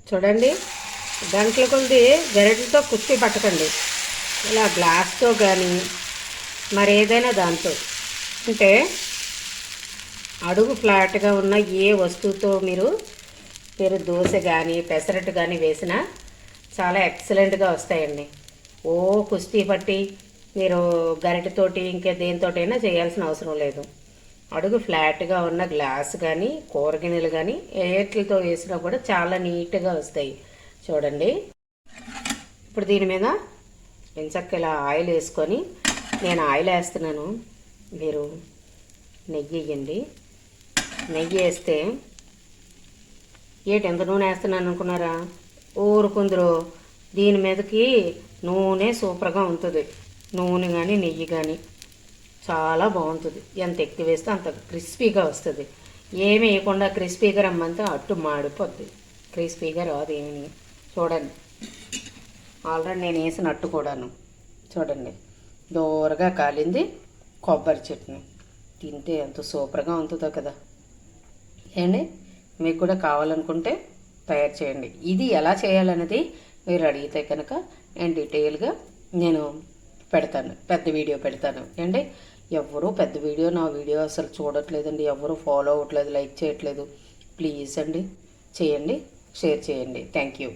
చూడండి, గంటల కొద్ది గరిటెతో కుస్తీ పట్టకండి. ఇలా గ్లాస్తో కానీ మరి ఏదైనా దాంతో అంటే అడుగు ఫ్లాట్గా ఉన్న ఏ వస్తువుతో మీరు దోశ కానీ పెసరట్టు కానీ వేసినా చాలా ఎక్సలెంట్గా వస్తాయండి. ఓ కుస్తీ పట్టి మీరు గరిటెతోటి ఇంకా దేనితోటైనా చేయాల్సిన అవసరం లేదు. అడుగు ఫ్లాట్గా ఉన్న గ్లాస్ కానీ కూరగిన్నెలు కానీ ఏట్లతో వేసినా కూడా చాలా నీట్గా వస్తాయి. చూడండి, ఇప్పుడు దీని మీద ఇంచక్క ఇలా ఆయిల్ వేసుకొని, నేను ఆయిల్ వేస్తున్నాను, మీరు నెయ్యి వేయండి. నెయ్యి వేస్తే ఎంత నూనె వేస్తున్నాను అనుకున్నారా? ఊరుకుందరు. దీని మీదకి నూనె సూపర్గా ఉంటుంది. నూనె కానీ నెయ్యి కానీ చాలా బాగుంటుంది. ఎంత ఎక్కువ వేస్తే అంత క్రిస్పీగా వస్తుంది. ఏమి వేయకుండా క్రిస్పీగా రమ్మంటే అట్టు మాడిపోద్ది, క్రిస్పీగా రాదు ఏమి. చూడండి, ఆల్రెడీ నేను వేసిన అట్టు కూడాను చూడండి దూరగా కాలింది. కొబ్బరి చట్నీ తింటే ఎంత సూపర్గా ఉంటుందో కదా. ఏండి, మీకు కూడా కావాలనుకుంటే తయారు చేయండి. ఇది ఎలా చేయాలనేది మీరు అడిగితే కనుక నేను డీటెయిల్గా నేను పెడతాను, పెద్ద వీడియో పెడతాను. ఏంటి, ఎవరు పెద్ద వీడియో నా వీడియో అసలు చూడట్లేదండి, ఎవరు ఫాలో అవ్వట్లేదు, లైక్ చేయట్లేదు. ప్లీజ్ అండి చేయండి, షేర్ చేయండి. Thank you.